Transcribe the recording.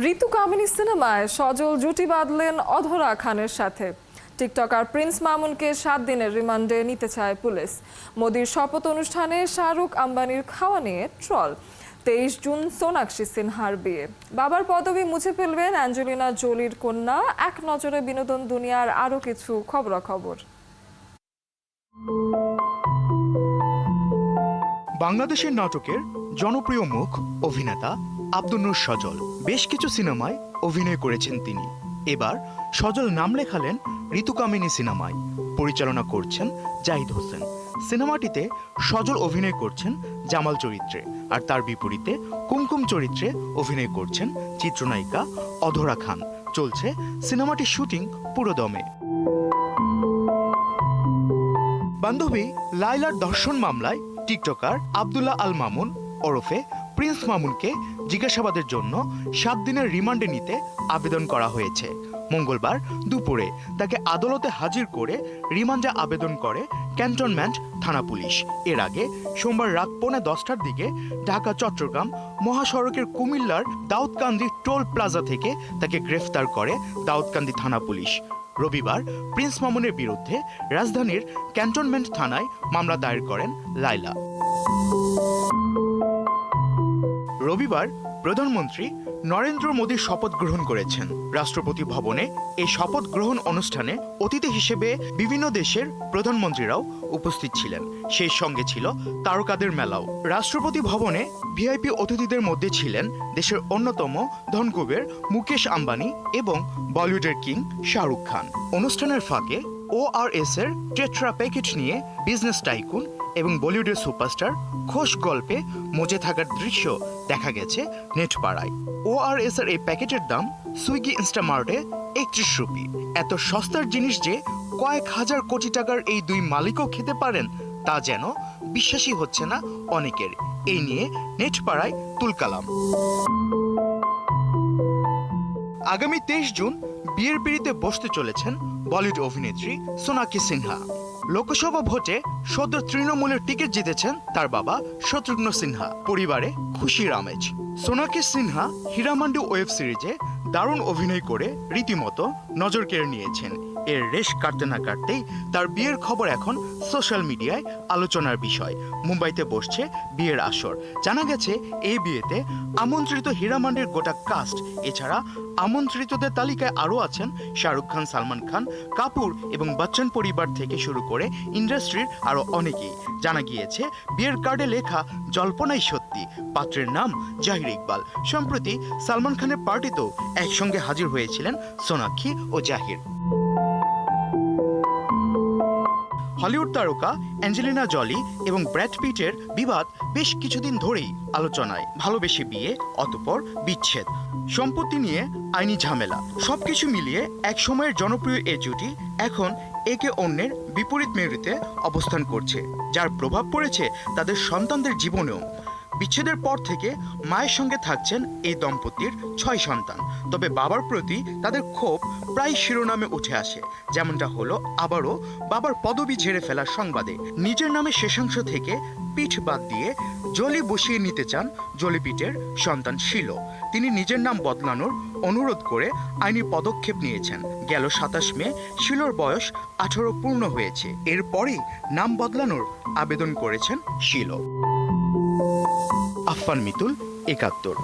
ঋতু কামিনী সিনেমায় সজল জুটি বাঁধলেন অধরা খানের সাথে। টিকটকার প্রিন্স মামুনকে 7 দিনের রিমান্ডে নিতে চায় পুলিশ। মোদির শপথ অনুষ্ঠানে শাহরুখ আম্বানির খাওয়া নিয়ে ট্রল। 23 জুন সোনাক্ষী সিনহার বিয়ে। বাবার পদবি মুছে ফেলবেন অ্যাঞ্জেলিনা জোলির কন্যা। এক নজরে বিনোদন দুনিয়ার আরও কিছু খবরাখবর। বাংলাদেশের নাটকের জনপ্রিয় মুখ অভিনেতা আব্দুল নূর সজল বেশ কিছু সিনেমায় অভিনয় করেছেন তিনি। এবার সজল নাম লেখালেন ঋতু কামিনী সিনেমায়। পরিচালনা করছেন জাহিদ হোসেন। সিনেমাটিতে সজল অভিনয় করছেন জামাল চরিত্রে, আর তার বিপরীতে কুমকুম চরিত্রে অভিনয় করছেন চিত্রনায়িকা অধরা খান। চলছে সিনেমাটির শুটিং পুরোদমে। বান্ধবী লাইলার ধর্ষণ মামলায় টিকটকার আব্দুল্লাহ আল মামুন ওরফে প্রিন্স মামুনকে জিজ্ঞাসাবাদের জন্য 7 দিনের রিমান্ডে নিতে আবেদন করা হয়েছে। মঙ্গলবার দুপুরে তাকে আদালতে হাজির করে রিমান্ডে আবেদন করে ক্যান্টনমেন্ট থানা পুলিশ। এর আগে সোমবার রাত 10:45টার দিকে ঢাকা চট্টগ্রাম মহাসড়কের কুমিল্লার দাউদকান্দি টোল প্লাজা থেকে তাকে গ্রেফতার করে দাউদকান্দি থানা পুলিশ। রবিবার প্রিন্স মামুনের বিরুদ্ধে রাজধানীর ক্যান্টনমেন্ট থানায় মামলা দায়ের করেন লাইলা। রবিবার প্রধানমন্ত্রী নরেন্দ্র মোদী শপথ গ্রহণ করেছেন। রাষ্ট্রপতি ভবনে এই শপথ গ্রহণ অনুষ্ঠানে অতিথি হিসেবে বিভিন্ন দেশের প্রধানমন্ত্রীরাও উপস্থিত ছিলেন। সেই সঙ্গে ছিল তারকাদের মেলাও। রাষ্ট্রপতি ভবনে ভিআইপি অতিথিদের মধ্যে ছিলেন দেশের অন্যতম ধনকুবের মুকেশ আম্বানি এবং বলিউডের কিং শাহরুখ খান। অনুষ্ঠানের ফাঁকে ORS এর টেট্রা প্যাকেট নিয়ে বিজনেস টাইকুন এবং বলিউডের সুপারস্টার খোশ গল্পে মজে থাকার দৃশ্য দেখা গেছে নেটপাড়ায়। ORS এর এই প্যাকেটের দাম সুইগি ইনস্টামার্টে 31 রুপি। এত সস্তার জিনিস যে কয়েক হাজার কোটি টাকার এই দুই মালিকও খেতে পারেন তা যেন বিশ্বাসই হচ্ছে না অনেকের। এই নিয়ে নেটপাড়ায় তুলকালাম। আগামী 23 জুন বিয়ের পিঁড়িতে বসতে চলেছেন বলিউড অভিনেত্রী সোনাক্ষী সিনহা। লোকসভা ভোটে সদ্য তৃণমূলের টিকিট জিতেছেন তার বাবা শত্রুঘ্ন সিনহা। পরিবারে খুশির আমেজ। সোনাক্ষী সিনহা হীরামান্ডি ওয়েব সিরিজে দারুণ অভিনয় করে রীতিমতো নজর কেড়ে নিয়েছেন। এর রেশ কাটতে না কাটতেই তার বিয়ের খবর এখন সোশ্যাল মিডিয়ায় আলোচনার বিষয়। মুম্বাইতে বসছে বিয়ের আসর। জানা গেছে এই বিয়েতে আমন্ত্রিত হীরামান্ডির গোটা কাস্ট। এছাড়া আমন্ত্রিতদের তালিকায় আরও আছেন শাহরুখ খান, সালমান খান, কাপুর এবং বচ্চন পরিবার থেকে শুরু করে ইন্ডাস্ট্রির আরও অনেকেই। জানা গিয়েছে বিয়ের কার্ডে লেখা জল্পনাই সত্যি। পাত্রের নাম জাহির ইকবাল। সম্প্রতি সালমান খানের পার্টিতেও একসঙ্গে হাজির হয়েছিলেন সোনাক্ষী ও জাহির। হলিউড তারকা অ্যাঞ্জেলিনা জলি এবং ব্র্যাড পিটের বিবাদ বেশ কিছুদিন ধরেই আলোচনায়। ভালোবেসে বিয়ে, অতঃপর বিচ্ছেদ, সম্পত্তি নিয়ে আইনি ঝামেলা, সবকিছু মিলিয়ে এক সময়ের জনপ্রিয় এ জুটি এখন একে অন্যের বিপরীত মেরুতে অবস্থান করছে, যার প্রভাব পড়েছে তাদের সন্তানদের জীবনেও। বিচ্ছেদের পর থেকে মায়ের সঙ্গে থাকছেন এই দম্পতির 6 সন্তান। তবে বাবার প্রতি তাদের ক্ষোভ প্রায় শিরোনামে উঠে আসে। যেমনটা হলো আবারও বাবার পদবি ঝেড়ে ফেলার সংবাদে। নিজের নামে শেষাংশ থেকে পিঠ বাদ দিয়ে জলি বসিয়ে নিতে চান জলিপিটের সন্তান শিলো। তিনি নিজের নাম বদলানোর অনুরোধ করে আইনি পদক্ষেপ নিয়েছেন। গেল 27 মে শিলোর বয়স 18 পূর্ণ হয়েছে। এরপরেই নাম বদলানোর আবেদন করেছেন শিলো। আফফান মিতুল, 71।